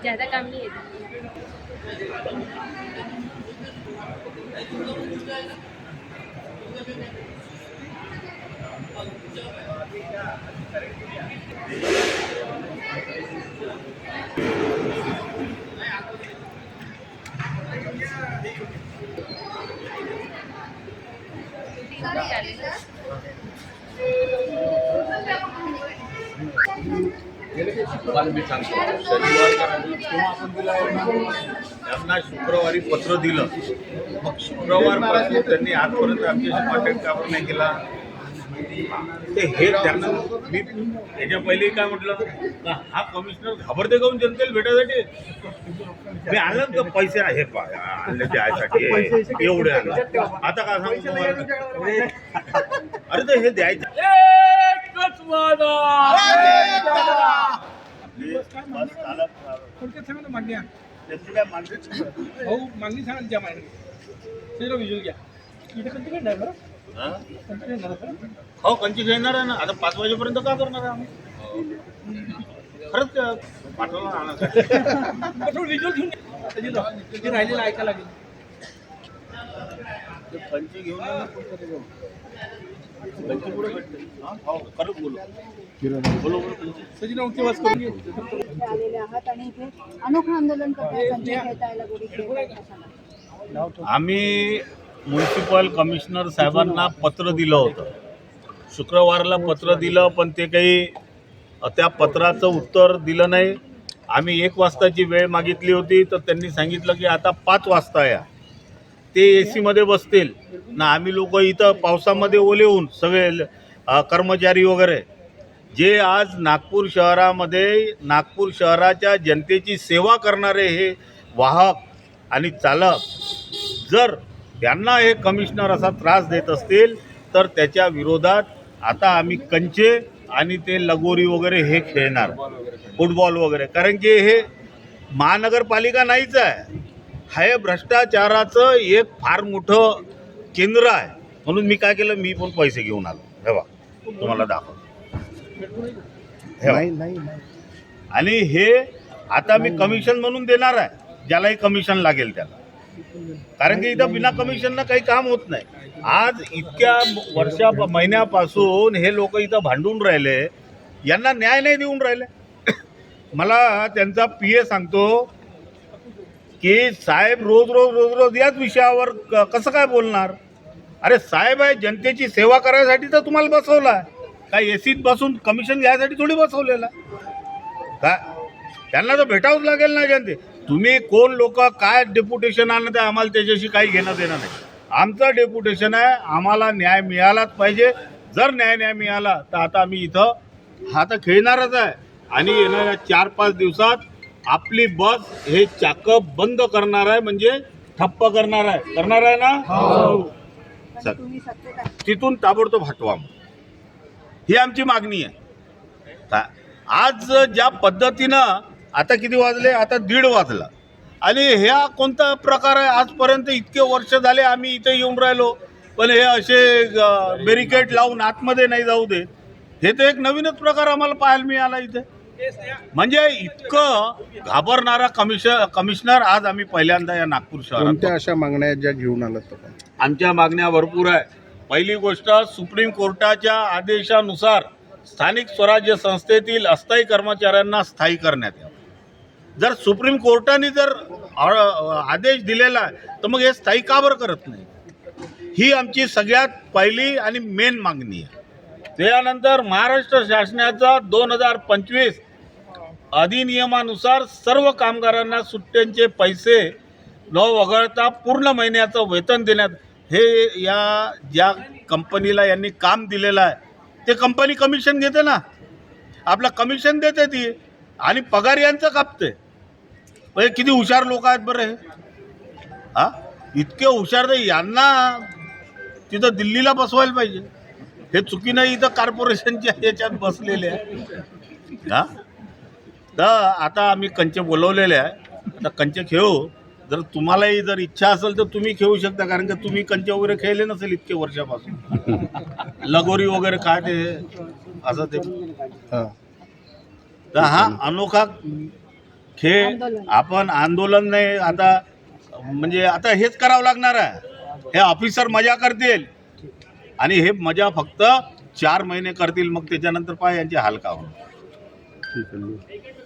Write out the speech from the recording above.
ज़्यादा काम नहीं है। मी सांगतो त्यांना शुक्रवारी पत्र दिलं, मग शुक्रवारपासून त्यांनी आजपर्यंत आमच्याशी कॉन्टॅक्ट काबर नाही केला ते हे त्यांना मी याच्या पहिले काय म्हटलं का हा कमिशनर घाबरते काऊन जनतेला भेटायसाठी. मी आलं तर पैसे आहे आणले द्यायसाठी एवढे आले, आता काय सांगू तुम्हाला. अरे तर हे द्यायचं मागणी सांगा ज्या मागणी विजून घ्या इथे कंची घेणार बरं. हो कंची घेणार आहे ना. आता 5 वाजेपर्यंत का करणार आहे आम्ही. खरंच पाठवलं आणा विजून घेऊन राहिलेलं ऐकायला लागेल. कंची घेऊन कंची पुढे भेटते. हो खरंच बोलू बोलो सजिना उंची वाज करून आलेले आहात आणि इथे अनोखं आंदोलन करताय संजय खेळता लगोरी खेळताय. आम्ही म्युन्सिपल कमिशनर साहेबांना पत्र दिलं होतं. शुक्रवारला पत्र दिलं पण ते काही त्या पत्राचं उत्तर दिलं नाही. आम्ही 1 वाजताची वेळ मागितली होती तर त्यांनी सांगितलं की आता 5 वाजता या. ते AC मध्ये बसतील ना. आम्ही लोक इथं पावसामध्ये ओले होऊन सगळे कर्मचारी वगैरे जे आज नागपूर शहरामध्ये नागपूर शहराच्या जनतेची सेवा करणारे हे वाहक आणि चालक जर त्यांना हे कमिशनर असा त्रास देत असतील तर त्याच्या विरोधात आता आम्ही कंचे आणि ते लगोरी वगैरे हे खेळणार, फुटबॉल वगैरे. कारण की हे महानगरपालिका नाहीच आहे, हे भ्रष्टाचाराचं एक फार मोठं केंद्र आहे. म्हणून मी काय केलं, मी पण पैसे घेऊन आलो. हे बघा तुम्हाला दाखवतो. आणि हे आता मी कमिशन म्हणून देणार आहे, ज्यालाही कमिशन लागेल त्याला. कारण की इथं बिना कमिशननं काही काम होत नाही. आज इतक्या महिन्यापासून हे लोक इथं भांडून राहिले, यांना न्याय नाही देऊन राहिले. मला त्यांचा PA सांगतो की साहेब रोज याच विषयावर कसं काय बोलणार. अरे साहेब आहे, जनतेची सेवा करायसाठी तर तुम्हाला बसवलं आहे, काय ACत बसून कमिशन घ्यायसाठी थोडी बसवलेलं का. त्यांना तर भेटावंच लागेल ना जनते. तुम्ही कोण लोक काय डेप्युटेशन आणत आहे आम्हाला त्याच्याशी काही घेणं देणं नाही. आमचं डेप्युटेशन आहे, आम्हाला न्याय मिळालाच पाहिजे. जर न्याय मिळाला तर आता आम्ही इथं हा तर खेळणारच आहे. आणि येणाऱ्या 4-5 दिवसात आपली बस हे चाकं बंद करणार आहे, म्हणजे ठप्प करणार आहे ना. तिथून ताबडतोब हटवा, ही आमची मागणी आहे. आज ज्या पद्धतीनं आता किती वाजले, आता 1:30 वाजला आणि ह्या कोणता प्रकार आहे. आजपर्यंत इतके वर्ष झाले आम्ही इथे येऊन राहिलो, पण हे असे बॅरिकेड लावून आतमध्ये नाही जाऊ देत. हे तर एक नवीनच प्रकार आम्हाला पाहायला मिळाला इथे. म्हणजे इतकं घाबरणारा कमिशनर आज आम्ही पहिल्यांदा या नागपूर शहरात. कोणत्या अशा मागण्या ज्या घेऊन आलात आपण? आमच्या मागण्या भरपूर आहे. पहिली गोष्ट, सुप्रीम कोर्टाच्या आदेशानुसार स्थानिक स्वराज्य संस्थेतील अस्थायी कर्मचाऱ्यांना स्थायी करण्यात यावं. जर सुप्रीम कोर्टाने जर आदेश दिलेला आहे तर मग हे स्थायी का बरं करत नाही, ही आमची सगळ्यात पहिली आणि मेन मागणी आहे. त्यानंतर महाराष्ट्र शासनाचा 2025 अधिनियमानुसार सर्व कामगारांना सुट्ट्यांचे पैसे न वगळता पूर्ण महिन्याचं वेतन देण्यात. हे या ज्या कंपनीला यांनी काम दिलेलं आहे ते कंपनी कमिशन घेते ना, आपलं कमिशन देते ती आणि पगार यांचं कापते. म्हणजे किती हुशार लोक आहेत बरं हे. इतके हुशार तर यांना तिथं दिल्लीला बसवायला पाहिजे. हे चुकीनं इथं कॉर्पोरेशनच्या याच्यात बसलेले आहे. तर आता आम्ही कंचे बोलवलेले आहे, आता कंचे खेळू जर तुम्हालाही जर इच्छा असेल तर तुम्ही खेळू शकता, कारण की तुम्ही कंचे वगैरे खेळले नसेल इतके वर्षापासून. लगोरी वगैरे काय ते असं ते. हा. तर हा अनोखा खेळ आंदोलन. आपण आंदोलन नाही आता, म्हणजे आता हेच करावं लागणार आहे. हे ऑफिसर मजा करतील आणि हे मजा फक्त 4 महिने करतील, मग त्याच्यानंतर पाय यांचे हाल का होणार. ठीक आहे.